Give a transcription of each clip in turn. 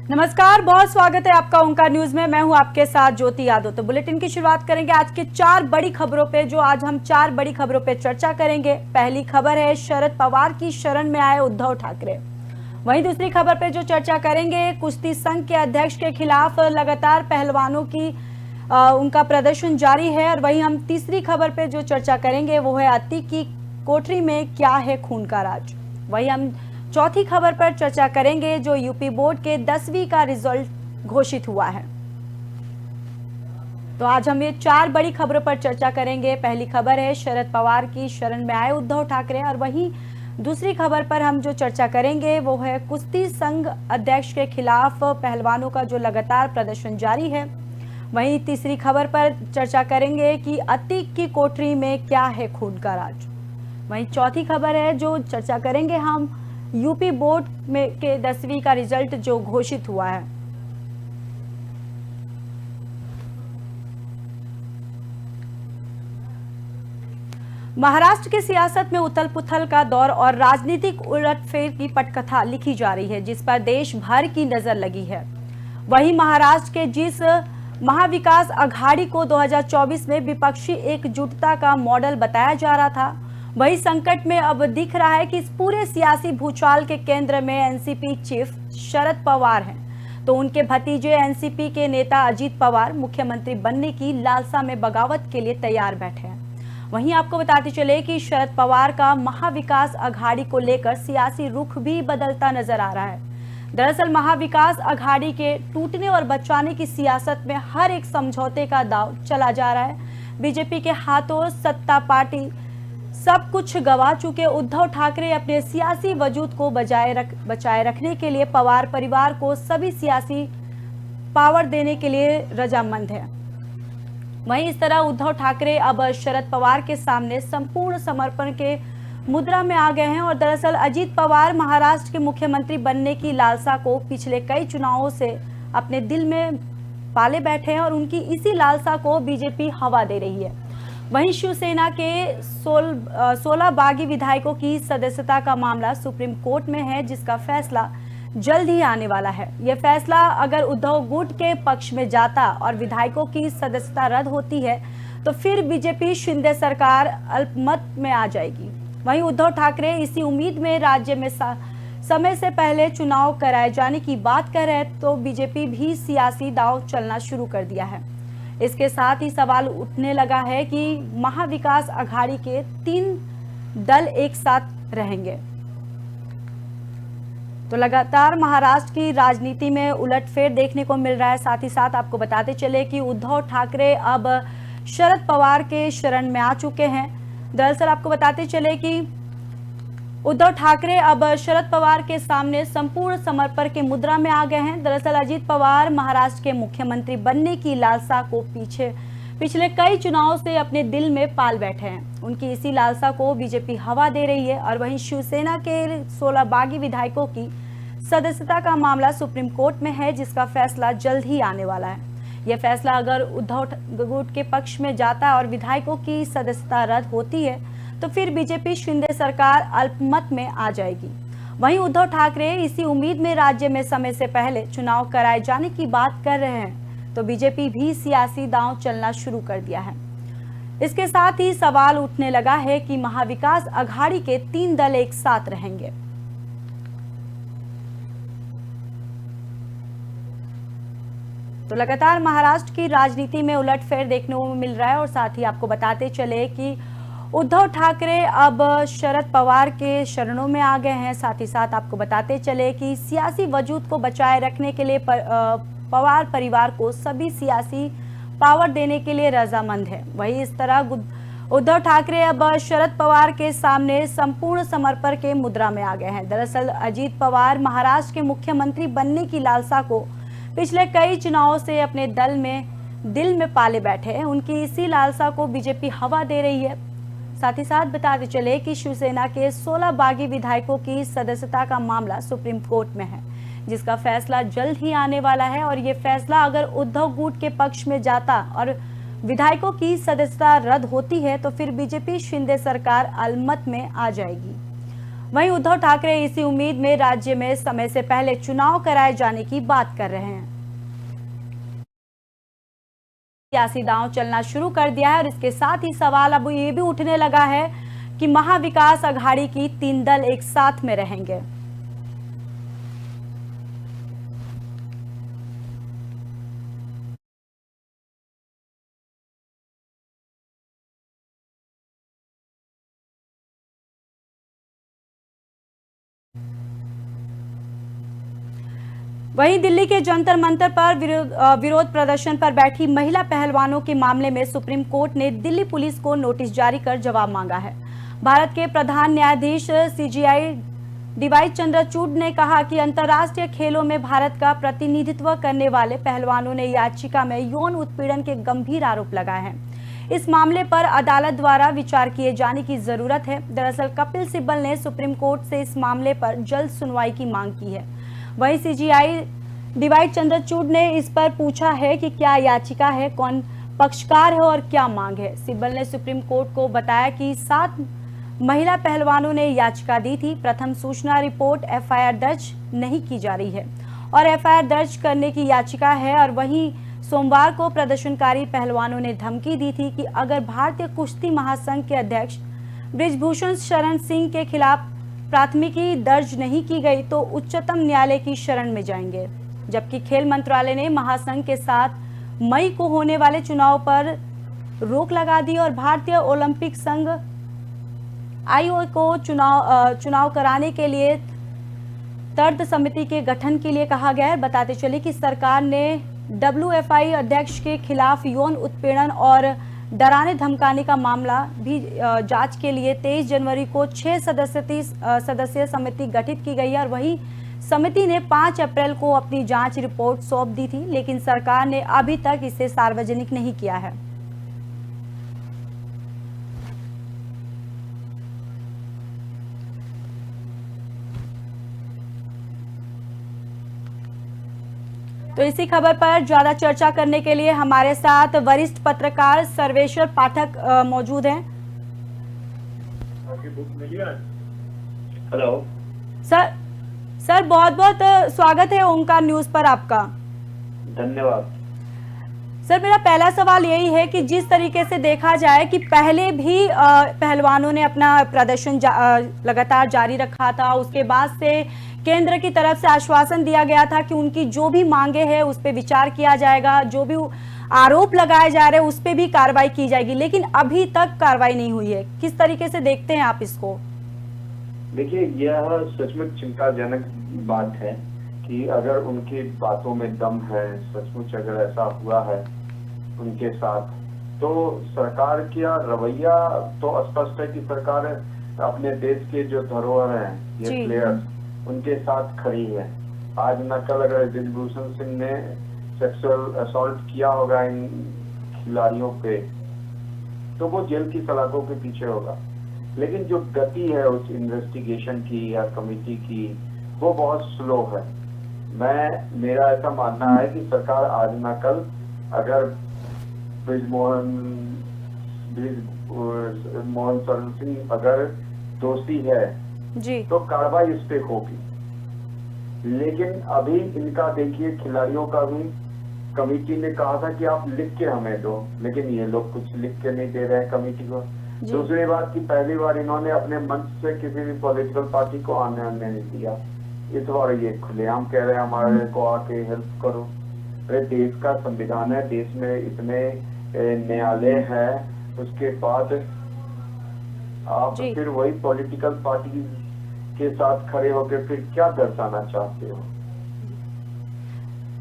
नमस्कार, बहुत स्वागत है आपका ओंकार न्यूज में। मैं हूं आपके साथ ज्योति यादव। तो बुलेटिन की शुरुआत करेंगे आज के 4 बड़ी खबरों पे, जो आज हम 4 बड़ी खबरों पे चर्चा करेंगे। पहली खबर है शरद पवार की शरण में आए उद्धव ठाकरे। वहीं दूसरी खबर पे जो चर्चा करेंगे, कुश्ती संघ के अध्यक्ष के खिलाफ लगातार पहलवानों की उनका प्रदर्शन जारी है। और वहीं हम तीसरी खबर पे जो चर्चा करेंगे वो है अतीक की कोठरी में क्या है खून का राज। वहीं हम चौथी खबर पर चर्चा करेंगे जो यूपी बोर्ड के 10वीं का रिजल्ट घोषित हुआ है। तो आज हम ये 4 बड़ी खबरों पर चर्चा करेंगे। पहली खबर है शरद पवार की शरण में आए उद्धव ठाकरे, और वहीं दूसरी खबर पर हम जो चर्चा करेंगे वो है कुश्ती संघ अध्यक्ष के खिलाफ पहलवानों का जो लगातार प्रदर्शन जारी है। वहीं तीसरी खबर पर चर्चा करेंगे कि अतीक की कोठरी में क्या है खून का राज। वहीं चौथी खबर है जो चर्चा करेंगे हम यूपी बोर्ड में के 10वीं का रिजल्ट जो घोषित हुआ है। महाराष्ट्र की सियासत में उथल पुथल का दौर और राजनीतिक उलटफेर की पटकथा लिखी जा रही है, जिस पर देश भर की नजर लगी है। वहीं महाराष्ट्र के जिस महाविकास अघाड़ी को 2024 में विपक्षी एकजुटता का मॉडल बताया जा रहा था, वही संकट में अब दिख रहा है कि इस पूरे सियासी भूचाल के केंद्र में एनसीपी चीफ शरद पवार हैं। तो उनके भतीजे एनसीपी के नेता अजीत पवार मुख्यमंत्री बनने की लालसा में बगावत के लिए तैयार बैठे हैं। वहीं आपको बताते चले कि शरद पवार का महाविकास अघाड़ी को लेकर सियासी रुख भी बदलता नजर आ रहा है। दरअसल महाविकास अघाड़ी के टूटने और बचाने की सियासत में हर एक समझौते का दांव चला जा रहा है। बीजेपी के हाथों सत्ता पार्टी सब कुछ गवा चुके उद्धव ठाकरे अपने सियासी वजूद को बचाए रखने के लिए पवार परिवार को सभी सियासी पावर देने के लिए रजामंद है। वहीं इस तरह उद्धव ठाकरे अब शरद पवार के सामने संपूर्ण समर्पण के मुद्रा में आ गए हैं। और दरअसल अजीत पवार महाराष्ट्र के मुख्यमंत्री बनने की लालसा को पिछले कई चुनावों से अपने दिल में पाले बैठे हैं और उनकी इसी लालसा को बीजेपी हवा दे रही है। वहीं शिवसेना के 16 बागी विधायकों की सदस्यता का मामला सुप्रीम कोर्ट में है, जिसका फैसला जल्द ही आने वाला है। यह फैसला अगर उद्धव गुट के पक्ष में जाता और विधायकों की सदस्यता रद्द होती है तो फिर बीजेपी शिंदे सरकार अल्पमत में आ जाएगी। वहीं उद्धव ठाकरे इसी उम्मीद में राज्य में समय से पहले चुनाव कराए जाने की बात कर रहे हैं, तो बीजेपी भी सियासी दांव चलना शुरू कर दिया है। इसके साथ ही सवाल उठने लगा है कि महाविकास अघाड़ी के 3 दल एक साथ रहेंगे। तो लगातार महाराष्ट्र की राजनीति में उलटफेर देखने को मिल रहा है। साथ ही साथ आपको बताते चले कि उद्धव ठाकरे अब शरद पवार के शरण में आ चुके हैं। दरअसल आपको बताते चले कि उद्धव ठाकरे अब शरद पवार के सामने संपूर्ण समर्पण के मुद्रा में आ गए हैं। दरअसल अजीत पवार महाराष्ट्र के मुख्यमंत्री बनने की लालसा को पिछले कई चुनावों से अपने दिल में पाल बैठे हैं। उनकी इसी लालसा को बीजेपी हवा दे रही है। और वहीं शिवसेना के 16 बागी विधायकों की सदस्यता का मामला सुप्रीम कोर्ट में है, जिसका फैसला जल्द ही आने वाला है। यह फैसला अगर उद्धव गुट के पक्ष में जाता है और विधायकों की सदस्यता रद्द होती है तो फिर बीजेपी शिंदे सरकार अल्पमत में आ जाएगी। वहीं उद्धव ठाकरे इसी उम्मीद में राज्य में समय से पहले चुनाव कराए जाने की बात कर रहे हैं, तो बीजेपी भी सियासी दांव चलना शुरू कर दिया है। इसके साथ ही सवाल उठने लगा है कि महाविकास अघाड़ी के 3 दल एक साथ रहेंगे। तो लगातार महाराष्ट्र की राजनीति में उलटफेर देखने को मिल रहा है। और साथ ही आपको बताते चले कि उद्धव ठाकरे अब शरद पवार के शरणों में आ गए हैं। साथ ही साथ आपको बताते चले कि सियासी वजूद को बचाए रखने के लिए पवार परिवार को सभी सियासी पावर देने के लिए रजामंद है। वहीं इस तरह उद्धव ठाकरे अब शरद पवार के सामने संपूर्ण समर्पण के मुद्रा में आ गए हैं। दरअसल अजीत पवार महाराष्ट्र के मुख्यमंत्री बनने की लालसा को पिछले कई चुनावों से अपने दिल में पाले बैठे हैं। उनकी इसी लालसा को बीजेपी हवा दे रही है। साथ ही साथ बताते चले कि शिवसेना के 16 बागी विधायकों की सदस्यता का मामला सुप्रीम कोर्ट में है, जिसका फैसला जल्द ही आने वाला है। और ये फैसला अगर उद्धव गुट के पक्ष में जाता और विधायकों की सदस्यता रद्द होती है तो फिर बीजेपी शिंदे सरकार अल्पमत में आ जाएगी। वहीं उद्धव ठाकरे इसी उम्मीद में राज्य में समय से पहले चुनाव कराए जाने की बात कर रहे हैं। सियासी दांव चलना शुरू कर दिया है और इसके साथ ही सवाल अब ये भी उठने लगा है कि महाविकास अघाड़ी की 3 दल एक साथ में रहेंगे। वहीं दिल्ली के जंतर मंतर पर विरोध प्रदर्शन पर बैठी महिला पहलवानों के मामले में सुप्रीम कोर्ट ने दिल्ली पुलिस को नोटिस जारी कर जवाब मांगा है। भारत के प्रधान न्यायाधीश सीजेआई डीवाई चंद्रचूड़ ने कहा कि अंतर्राष्ट्रीय खेलों में भारत का प्रतिनिधित्व करने वाले पहलवानों ने याचिका में यौन उत्पीड़न के गंभीर आरोप लगाए हैं। इस मामले पर अदालत द्वारा विचार किए जाने की जरूरत है। दरअसल कपिल सिब्बल ने सुप्रीम कोर्ट से इस मामले पर जल्द सुनवाई की मांग की है। वहीं सीजेआई डीवाई चंद्रचूड़ ने इस पर पूछा है कि क्या याचिका है, कौन पक्षकार है और क्या मांग है। सिब्बल ने सुप्रीम कोर्ट को बताया कि 7 महिला पहलवानों ने याचिका दी थी। प्रथम सूचना रिपोर्ट एफआईआर दर्ज नहीं की जा रही है और एफआईआर दर्ज करने की याचिका है। और वहीं सोमवार को प्रदर्शनकारी पहलवानों ने धमकी दी थी कि अगर भारतीय कुश्ती महासंघ के अध्यक्ष बृजभूषण शरण सिंह के खिलाफ प्राथमिकी दर्ज नहीं की गई तो उच्चतम न्यायालय की शरण में जाएंगे। जबकि खेल मंत्रालय ने महासंघ के साथ मई को होने वाले चुनाव पर रोक लगा दी और भारतीय ओलंपिक संघ आईओए को चुनाव कराने के लिए तर्क समिति के गठन के लिए कहा गया है। बताते चले कि सरकार ने डब्ल्यूएफआई अध्यक्ष के खिलाफ यौन उत्पीड़न और डराने धमकाने का मामला भी जांच के लिए 23 जनवरी को 6 सदस्यीय समिति गठित की गई है और वही समिति ने 5 अप्रैल को अपनी जांच रिपोर्ट सौंप दी थी, लेकिन सरकार ने अभी तक इसे सार्वजनिक नहीं किया है। तो इसी खबर पर ज्यादा चर्चा करने के लिए हमारे साथ वरिष्ठ पत्रकार सर्वेश्वर पाठक मौजूद हैं। हेलो सर बहुत बहुत स्वागत है ओंकार न्यूज पर आपका। धन्यवाद। सर मेरा पहला सवाल यही है कि जिस तरीके से देखा जाए कि पहले भी पहलवानों ने अपना प्रदर्शन लगातार जारी रखा था, उसके बाद से केंद्र की तरफ से आश्वासन दिया गया था कि उनकी जो भी मांगे हैं उस पर विचार किया जाएगा, जो भी आरोप लगाए जा रहे हैं उस पर भी कार्रवाई की जाएगी, लेकिन अभी तक कार्रवाई नहीं हुई है। किस तरीके से देखते हैं आप इसको? देखिए, यह सचमुच चिंताजनक बात है कि अगर उनकी बातों में दम है, सचमुच अगर ऐसा हुआ है उनके साथ, तो सरकार का रवैया तो स्पष्ट है कि सरकार अपने देश के जो धरोहर हैं, ये प्लेयर्स, उनके साथ खड़ी है। आज न कल अगर बृजभूषण सिंह ने सेक्सुअल असॉल्ट किया होगा इन खिलाड़ियों पे, तो वो जेल की सलाखों के पीछे होगा। लेकिन जो गति है उस इन्वेस्टिगेशन की या कमेटी की, वो बहुत स्लो है। मेरा ऐसा मानना है कि सरकार आज न कल अगर मोहन शरण सिंह अगर दोषी है जी, तो कार्रवाई इस पे होगी। लेकिन अभी इनका देखिए, खिलाड़ियों का भी कमेटी ने कहा था कि आप लिख के हमें दो, लेकिन ये लोग कुछ लिख के नहीं दे रहे हैं कमेटी को। दूसरी बात कि पहली बार इन्होंने अपने मंच से किसी भी पॉलिटिकल पार्टी को आने नहीं दिया। इस बार ये खुलेआम कह रहे हैं हमारे को आके हेल्प करो। अरे देश का संविधान है, देश में इतने न्यायालय है, उसके बाद आप फिर वही पॉलिटिकल पार्टी के साथ खड़े होकर फिर क्या दर्शाना चाहते हो?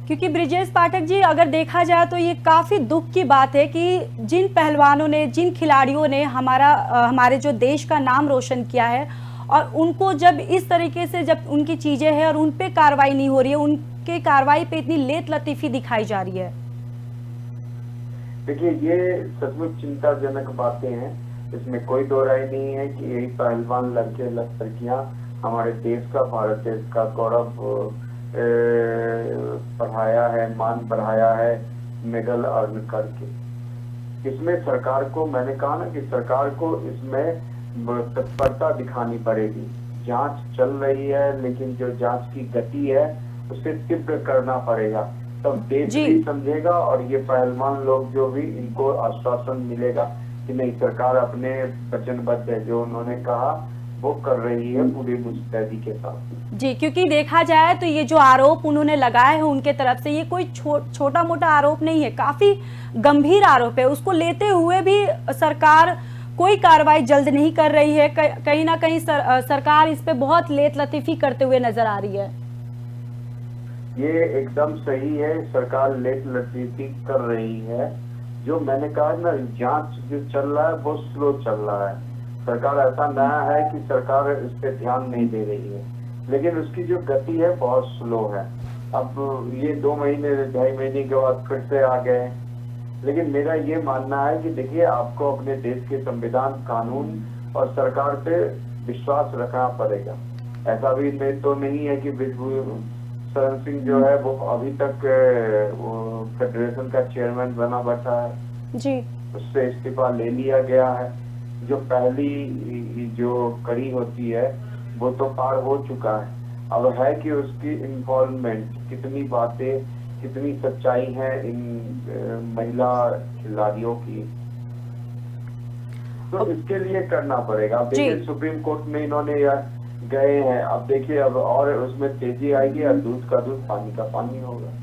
क्योंकि ब्रिजेश पाठक जी, अगर देखा जाए तो ये काफी दुख की बात है कि जिन पहलवानों ने, जिन खिलाड़ियों ने हमारे जो देश का नाम रोशन किया है, और उनको जब इस तरीके से जब उनकी चीजें हैं और उन पे कार्रवाई नहीं हो रही है, उनके कार्रवाई पे इतनी लेट लतीफी दिखाई जा रही है। देखिए, ये सचमुच चिंताजनक बातें हैं, इसमें कोई दो राय नहीं है कि यही पहलवान लड़के लड़कियां हमारे देश का, भारत देश का गौरव बढ़ाया है, मान बढ़ाया है मेडल अर्न करके। इसमें सरकार को, मैंने कहा ना कि सरकार को इसमें तत्परता दिखानी पड़ेगी। जांच चल रही है, लेकिन जो जांच की गति है उसे तीव्र करना पड़ेगा, तब देश भी समझेगा और ये पहलवान लोग जो भी, इनको आश्वासन मिलेगा कि नहीं, सरकार अपने वचनबद्ध है, जो उन्होंने कहा वो कर रही है पूरी मुस्तैदी के साथ। जी, क्योंकि देखा जाए तो ये जो आरोप उन्होंने लगाए हैं उनके तरफ से, ये कोई छोटा मोटा आरोप नहीं है, काफी गंभीर आरोप है। उसको लेते हुए भी सरकार कोई कार्रवाई जल्द नहीं कर रही है। कहीं ना कहीं सरकार इस पे बहुत लेट लतीफी करते हुए नजर आ रही है। ये एकदम सही है, सरकार लेट लतीफी कर रही है। जो मैंने कहा ना, जांच जो चल रहा है वो स्लो चल रहा है। सरकार ऐसा नया है कि सरकार इस पे ध्यान नहीं दे रही है, लेकिन उसकी जो गति है बहुत स्लो है। अब ये 2 महीने 2.5 महीने के बाद फिर से आ गए। लेकिन मेरा ये मानना है कि देखिए, आपको अपने देश के संविधान, कानून और सरकार पे विश्वास रखना पड़ेगा। ऐसा भी तो नहीं है कि ब्रिजभूषण शरण सिंह जो है वो अभी तक वो फेडरेशन का चेयरमैन बना बैठा है जी, उससे इस्तीफा ले लिया गया है। जो पहली जो कड़ी होती है वो तो पार हो चुका है, अब है कि उसकी इन्वॉल्वमेंट, कितनी बातें, कितनी सच्चाई है इन महिला खिलाड़ियों की, तो इसके लिए करना पड़ेगा। अब देखिए, सुप्रीम कोर्ट में इन्होंने गए हैं, अब देखिए अब और उसमें तेजी आएगी और दूध का दूध पानी का पानी होगा।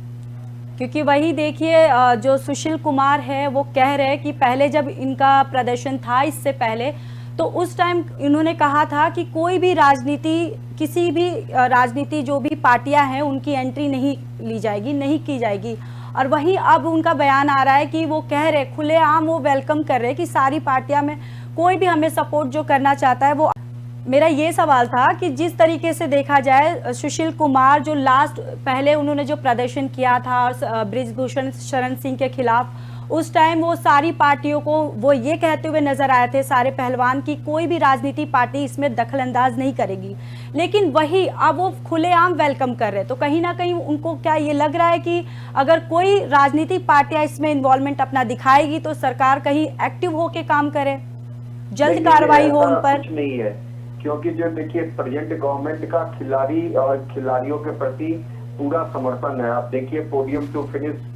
क्योंकि वही देखिए, जो सुशील कुमार है वो कह रहे हैं कि पहले जब इनका प्रदर्शन था, इससे पहले तो उस टाइम इन्होंने कहा था कि कोई भी किसी भी राजनीति जो भी पार्टियां हैं उनकी एंट्री नहीं ली जाएगी, नहीं की जाएगी। और वहीं अब उनका बयान आ रहा है कि वो कह रहे, खुलेआम वो वेलकम कर रहे हैं कि सारी पार्टियां में कोई भी हमें सपोर्ट जो करना चाहता है वो। मेरा ये सवाल था कि जिस तरीके से देखा जाए, सुशील कुमार जो पहले उन्होंने जो प्रदर्शन किया था और ब्रिजभूषण शरण सिंह के खिलाफ, उस टाइम वो सारी पार्टियों को वो ये कहते हुए नजर आए थे, सारे पहलवान, की कोई भी राजनीति पार्टी इसमें दखल अंदाज नहीं करेगी। लेकिन वही अब वो खुलेआम वेलकम कर रहे, तो कहीं ना कहीं उनको क्या ये लग रहा है कि अगर कोई राजनीतिक पार्टियां इसमें इन्वॉल्वमेंट अपना दिखाएगी तो सरकार कहीं एक्टिव होके काम करे, जल्द कार्रवाई हो उन पर? कुछ नहीं है, क्योंकि जो देखिए, प्रेजेंट गवर्नमेंट का खिलाड़ी और खिलाड़ियों के प्रति पूरा समर्थन है। आप देखिए, पोडियम टू फिनिश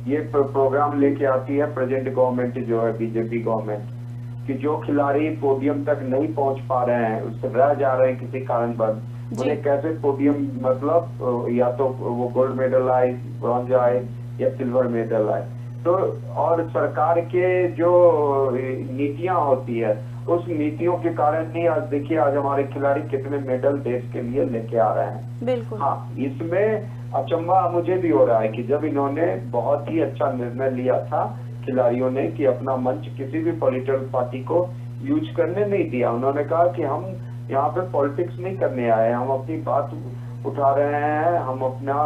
ये प्रोग्राम लेके आती है प्रेजेंट गवर्नमेंट, जो है बीजेपी गवर्नमेंट, कि जो खिलाड़ी पोडियम तक नहीं पहुंच पा रहे हैं, उससे रह जा रहे हैं किसी कारणवश, उन्हें कैसे पोडियम, मतलब या तो वो गोल्ड मेडल आए, ब्रॉन्ज आए या सिल्वर मेडल आए। तो और सरकार के जो नीतियां होती है, उस नीतियों के कारण नहीं, आज देखिए आज हमारे खिलाड़ी कितने मेडल देश के लिए लेके आ रहे हैं। बिल्कुल। हाँ, इसमें अचंभा मुझे भी हो रहा है कि जब इन्होंने बहुत ही अच्छा निर्णय लिया था खिलाड़ियों ने कि अपना मंच किसी भी पॉलिटिकल पार्टी को यूज करने नहीं दिया। उन्होंने कहा कि हम यहाँ पे पॉलिटिक्स नहीं करने आए, हम अपनी बात उठा रहे हैं, हम अपना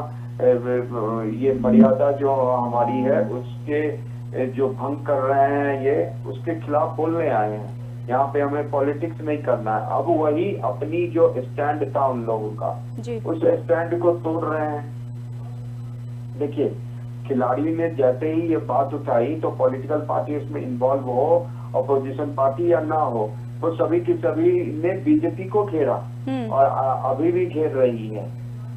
ये मर्यादा जो हमारी है उसके जो भंग कर रहे हैं, ये उसके खिलाफ बोलने आए हैं, यहाँ पे हमें पॉलिटिक्स नहीं करना है। अब वही अपनी जो स्टैंड था उन लोगों का, उस स्टैंड को तोड़ रहे हैं। देखिए, खिलाड़ी ने जैसे ही ये बात उठाई तो पॉलिटिकल पार्टी उसमें इन्वॉल्व हो, अपोजिशन पार्टी या ना हो, तो सभी की सभी ने बीजेपी को घेरा और अभी भी घेर रही है।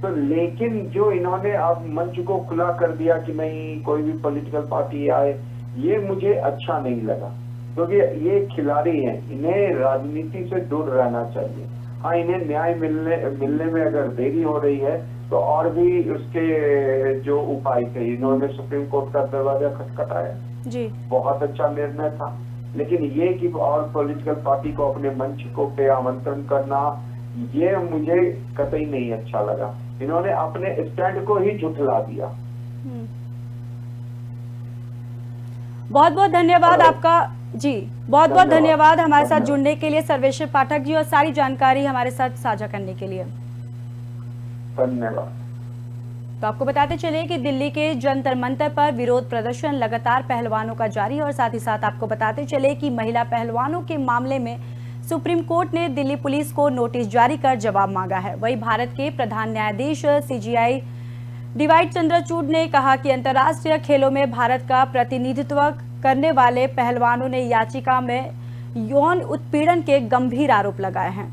तो लेकिन जो इन्होंने अब मंच को खुला कर दिया कि नहीं कोई भी पॉलिटिकल पार्टी आए, ये मुझे अच्छा नहीं लगा, क्योंकि तो ये खिलाड़ी हैं, इन्हें राजनीति से दूर रहना चाहिए। हाँ, इन्हें न्याय मिलने में अगर देरी हो रही है तो और भी उसके जो उपाय थे, इन्होंने सुप्रीम कोर्ट का दरवाजा खटखटाया जी, बहुत अच्छा निर्णय था। लेकिन ये कि और पॉलिटिकल पार्टी को अपने मंच को पे आमंत्रण करना, ये मुझे कतई नहीं अच्छा लगा। इन्होंने अपने स्टैंड को ही झुठला दिया। बहुत बहुत धन्यवाद आपका जी, बहुत बहुत धन्यवाद हमारे साथ जुड़ने के लिए सर्वेश्वर पाठक जी, और सारी जानकारी हमारे साथ साझा करने के लिए धन्यवाद। तो आपको बताते चले कि दिल्ली के जंतर मंतर पर विरोध प्रदर्शन लगातार पहलवानों का जारी है, और साथ ही साथ आपको बताते चले कि महिला पहलवानों के मामले में सुप्रीम कोर्ट ने दिल्ली पुलिस को नोटिस जारी कर जवाब मांगा है। वहीं भारत के प्रधान न्यायाधीश CJI DY चंद्रचूड़ ने कहा कि अंतर्राष्ट्रीय खेलों में भारत का प्रतिनिधित्व करने वाले पहलवानों ने याचिका में यौन उत्पीड़न के गंभीर आरोप लगाए हैं।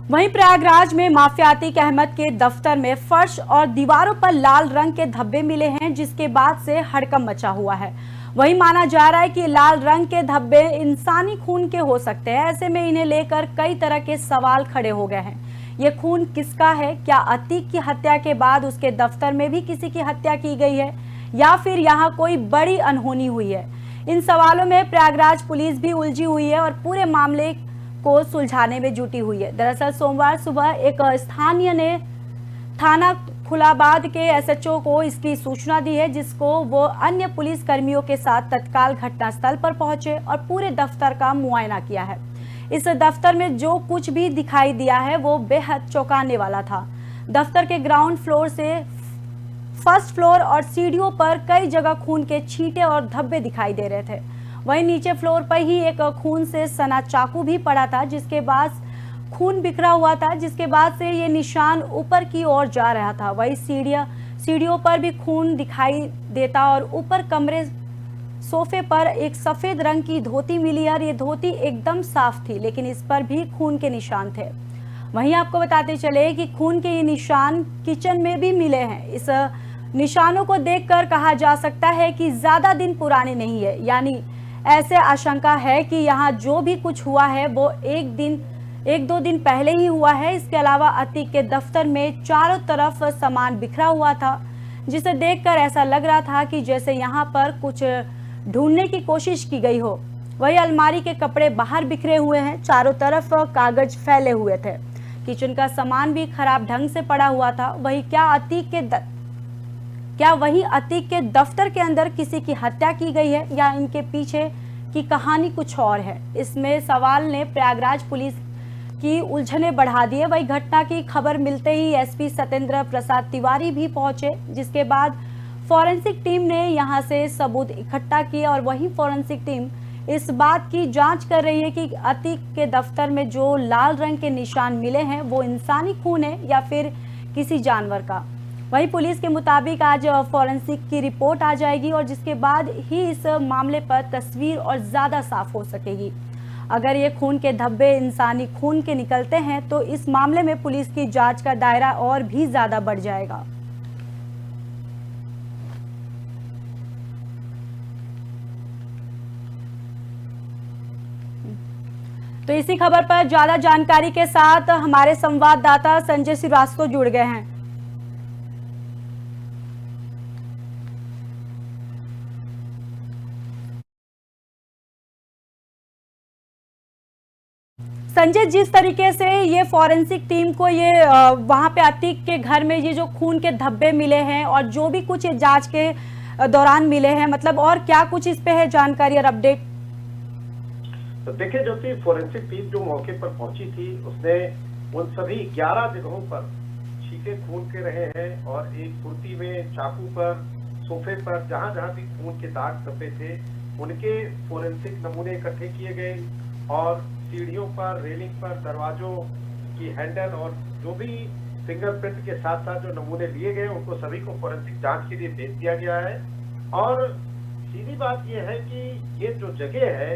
वहीं प्रयागराज में माफिया अतीक अहमद के दफ्तर में फर्श और दीवारों पर लाल रंग के धब्बे मिले हैं, जिसके बाद से हड़कंप मचा हुआ है। वहीं माना जा रहा है कि लाल रंग के धब्बे इंसानी खून के हो सकते हैं। ऐसे में इन्हें लेकर कई तरह के सवाल खड़े हो गए हैं। ये खून किसका है? क्या अतीक की हत्या के बाद उसके दफ्तर में भी किसी की हत्या की गई है, या फिर यहाँ कोई बड़ी अनहोनी हुई है? इन सवालों में प्रयागराज पुलिस भी उलझी हुई है और पूरे मामले को सुलझाने में जुटी हुई है। दरअसल सोमवार सुबह एक स्थानीय ने थाना खुलाबाद के एसएचओ को इसकी सूचना दी है, जिसको वो अन्य पुलिस कर्मियों के साथ तत्काल घटनास्थल पर पहुंचे और पूरे दफ्तर का मुआयना किया है। इस दफ्तर में जो कुछ भी दिखाई दिया है वो बेहद चौंकाने वाला था। दफ्तर के ग्राउंड फ्लोर से फर्स्ट फ्लोर और सीढ़ियों पर कई जगह खून के छींटे और धब्बे दिखाई दे रहे थे। वहीं नीचे फ्लोर पर ही एक खून से सना चाकू भी पड़ा था, जिसके बाद खून बिखरा हुआ था, जिसके बाद से ये निशान ऊपर की ओर जा रहा था। वहीं सीढ़ियों पर भी खून दिखाई देता और ऊपर कमरे सोफे पर एक सफेद रंग की धोती मिली और ये धोती एकदम साफ थी, लेकिन इस पर भी खून के निशान थे। वहीं आपको बताते चले कि खून के ये निशान किचन में भी मिले हैं। इस निशानों को देखकर कहा जा सकता है कि ज्यादा दिन पुराने नहीं है, यानी ऐसे आशंका है कि यहाँ जो भी कुछ हुआ है वो एक दो दिन पहले ही हुआ है। इसके अलावा अतीक के दफ्तर में चारों तरफ सामान बिखरा हुआ था, जिसे देखकर ऐसा लग रहा था कि जैसे यहाँ पर कुछ ढूंढने की कोशिश की गई हो। वही अलमारी के कपड़े बाहर बिखरे हुए हैं, चारों तरफ कागज फैले हुए थे। किचन का सामान भी खराब ढंग से पड़ा हुआ था। वहीं अतीक के दफ्तर के अंदर किसी की हत्या की गई है या इनके पीछे की कहानी कुछ और है? इसमें सवाल ने प्रयागराज पुलिस की उलझने बढ़ा दी है। वही घटना की खबर मिलते ही एसपी सत्येंद्र प्रसाद तिवारी भी पहुंचे, जिसके बाद फॉरेंसिक टीम ने यहां से सबूत इकट्ठा किए और वही फॉरेंसिक टीम इस बात की जांच कर रही है कि अतीक के दफ्तर में जो लाल रंग के निशान मिले हैं वो इंसानी खून है या फिर किसी जानवर का। वहीं पुलिस के मुताबिक आज फॉरेंसिक की रिपोर्ट आ जाएगी और जिसके बाद ही इस मामले पर तस्वीर और ज्यादा साफ हो सकेगी। अगर ये खून के धब्बे इंसानी खून के निकलते हैं तो इस मामले में पुलिस की जांच का दायरा और भी ज्यादा बढ़ जाएगा। तो इसी खबर पर ज्यादा जानकारी के साथ हमारे संवाददाता संजय श्रीवास्तव जुड़ गए हैं। संजय, जिस तरीके से ये फॉरेंसिक टीम को ये वहां पे अतीक के घर में ये जो खून के धब्बे मिले हैं और जो भी कुछ जांच के दौरान मिले हैं, मतलब और क्या कुछ इस पे है जानकारी और अपडेट? तो देखिए ज्योति, फॉरेंसिक टीम जो मौके पर पहुंची थी उसने उन सभी 11 जगहों पर छींटे खून के रहे हैं और एक कुर्ती में, चाकू पर, सोफे पर जहां जहां भी खून के दाग धब्बे थे उनके फॉरेंसिक नमूने इकट्ठे किए गए और सीढ़ियों पर, रेलिंग पर, दरवाजों की हैंडल और जो भी फिंगरप्रिंट के साथ साथ जो नमूने लिए गए उनको सभी को फॉरेंसिक जांच के लिए भेज दिया गया है। और सीधी बात यह है कि ये जो जगह है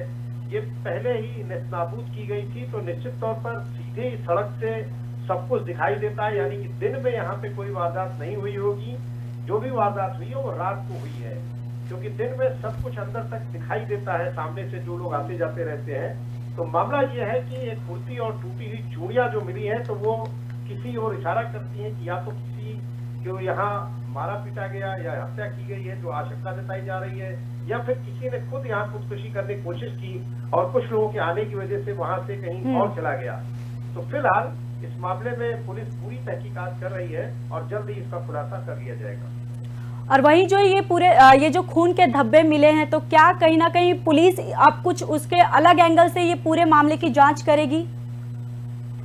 ये पहले ही नेस्तनाबूद की गई थी, तो निश्चित तौर पर सीधे सड़क से सब कुछ दिखाई देता है, यानी कि दिन में यहाँ पे कोई वारदात नहीं हुई होगी। जो भी वारदात हुई है वो रात को हुई है, क्योंकि दिन में सब कुछ अंदर तक दिखाई देता है, सामने से जो लोग आते जाते रहते हैं। तो मामला ये है कि एक कुर्ती और टूटी हुई चूड़ियां जो मिली है तो वो किसी और इशारा करती है कि या तो किसी को यहाँ मारा पीटा गया या हत्या की गई है, जो आशंका जताई जा रही है, या फिर किसी ने खुद यहाँ खुदकुशी करने की कोशिश की और कुछ लोगों के आने की वजह से वहां से कहीं और चला गया। तो फिलहाल इस मामले में पुलिस पूरी तहकीकात कर रही है और जल्द ही इसका खुलासा कर लिया जाएगा। और वहीं जो ये जो खून के धब्बे मिले हैं, तो क्या कहीं ना कहीं पुलिस अब कुछ उसके अलग एंगल से ये पूरे मामले की जांच करेगी?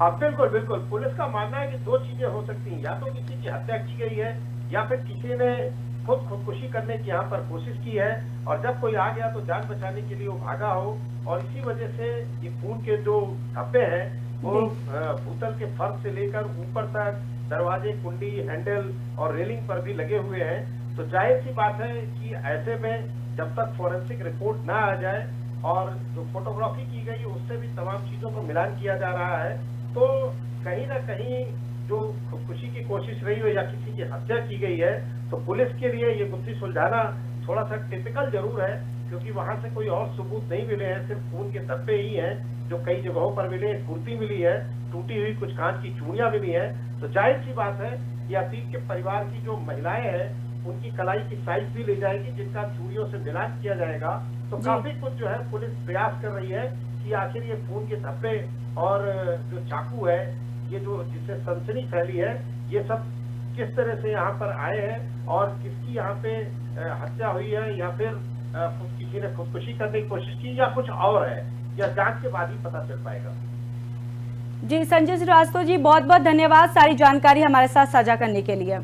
हाँ बिल्कुल बिल्कुल, पुलिस का मानना है कि दो चीजें हो सकती हैं, या तो किसी की हत्या की गई है या फिर किसी ने खुदकुशी करने की यहाँ पर कोशिश की है और जब कोई आ गया तो जान बचाने के लिए वो भागा हो, और इसी वजह से ये खून के जो धब्बे हैं वो भूतल के फर्श से लेकर ऊपर तक दरवाजे, कुंडी, हैंडल और रेलिंग पर भी लगे हुए हैं। तो जाहिर सी बात है कि ऐसे में जब तक फॉरेंसिक रिपोर्ट ना आ जाए और जो फोटोग्राफी की गई है उससे भी तमाम चीजों को मिलान किया जा रहा है तो कहीं ना कहीं जो खुदकुशी की कोशिश रही हो या किसी की हत्या की गई है, तो पुलिस के लिए ये गुत्थी सुलझाना थोड़ा सा टिपिकल जरूर है, क्योंकि वहां से कोई और सबूत नहीं मिले हैं, सिर्फ खून के धब्बे ही हैं जो कई जगहों पर मिले, कुर्ती मिली है, टूटी हुई कुछ कांच की चूड़ियां मिली हैं। तो जाहिर सी बात है कि अतीक के परिवार की जो महिलाएं हैं उनकी कलाई की साइज भी ले जाएगी, जिनका चूड़ियों से मिलान किया जाएगा। तो काफी कुछ जो है पुलिस प्रयास कर रही है कि आखिर ये खून के धब्बे और जो चाकू है, ये जो जिससे सनसनी फैली है, ये सब किस तरह से यहाँ पर आए हैं और किसकी यहाँ पे हत्या हुई है, या फिर किसी ने खुदकुशी करने की कोशिश की या कुछ और है, या जांच के बाद ही पता चल पाएगा। जी संजय श्रीवास्तव जी, बहुत बहुत धन्यवाद सारी जानकारी हमारे साथ साझा करने के लिए।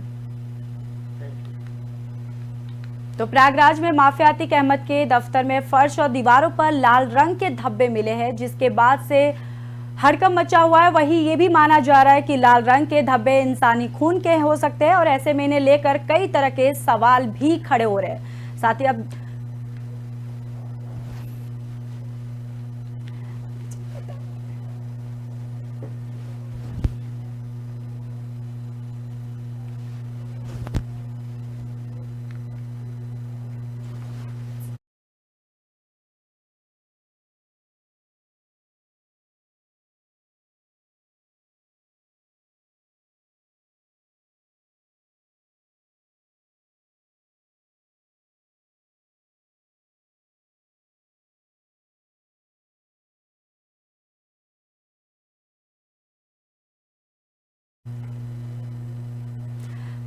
तो प्रयागराज में माफिया अतीक अहमद के दफ्तर में फर्श और दीवारों पर लाल रंग के धब्बे मिले हैं, जिसके बाद से हड़कंप मचा हुआ है। वहीं ये भी माना जा रहा है कि लाल रंग के धब्बे इंसानी खून के हो सकते हैं और ऐसे में इन्हें लेकर कई तरह के सवाल भी खड़े हो रहे हैं। साथ ही अब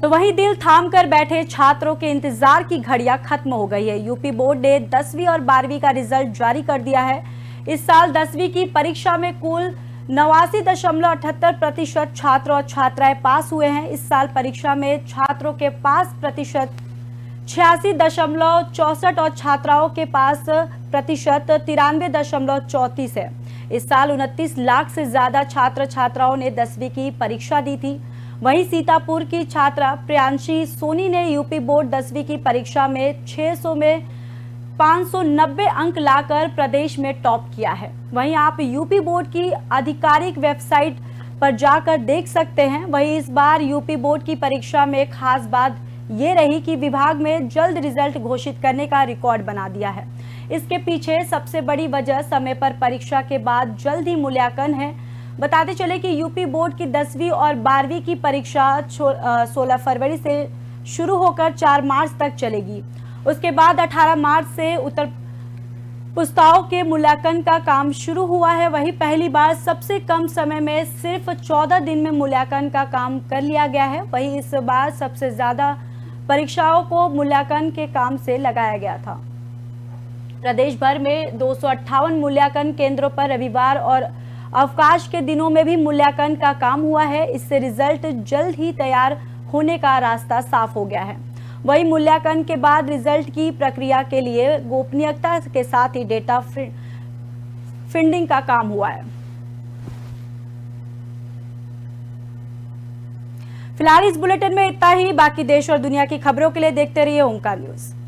तो वहीं दिल थाम कर बैठे छात्रों के इंतजार की घड़ियां खत्म हो गई है। यूपी बोर्ड ने 10वीं और 12वीं का रिजल्ट जारी कर दिया है। इस साल 10वीं की परीक्षा में कुल 89.78% छात्र और छात्राएं पास हुए हैं। इस साल परीक्षा में छात्रों के पास प्रतिशत 86.64 और छात्राओं के पास प्रतिशत 93.34 है। इस साल 29 लाख से ज्यादा छात्र छात्राओं ने 10वीं की परीक्षा दी थी। वहीं सीतापुर की छात्रा प्रियांशी सोनी ने यूपी बोर्ड 10वीं की परीक्षा में 600 में 590 अंक लाकर प्रदेश में टॉप किया है। वहीं आप यूपी बोर्ड की आधिकारिक वेबसाइट पर जाकर देख सकते हैं। वहीं इस बार यूपी बोर्ड की परीक्षा में खास बात ये रही कि विभाग में जल्द रिजल्ट घोषित करने का रिकॉर्ड बना दिया है। इसके पीछे सबसे बड़ी वजह समय पर परीक्षा के बाद जल्द ही मूल्यांकन है। बताते चले कि यूपी बोर्ड की 10वीं और 12वीं की परीक्षा 16 फरवरी से शुरू होकर 4 मार्च तक चलेगी। उसके बाद 18 मार्च से उत्तर पुस्तिकाओं के मूल्यांकन का काम शुरू हुआ है। वहीं पहली बार सबसे कम समय में सिर्फ 14 दिन में मूल्यांकन का काम कर लिया गया है। वहीं इस बार सबसे ज्यादा परीक्षाओं को मूल्यांकन के काम से लगाया गया था। प्रदेश भर में 258 मूल्यांकन केंद्रों पर रविवार और अवकाश के दिनों में भी मूल्यांकन का काम हुआ है। इससे रिजल्ट जल्द ही तैयार होने का रास्ता साफ हो गया है। वहीं मूल्यांकन के बाद रिजल्ट की प्रक्रिया के लिए गोपनीयता के साथ ही डेटा फिल्डिंग का काम हुआ है। फिलहाल इस बुलेटिन में इतना ही। बाकी देश और दुनिया की खबरों के लिए देखते रहिए ओंकार न्यूज।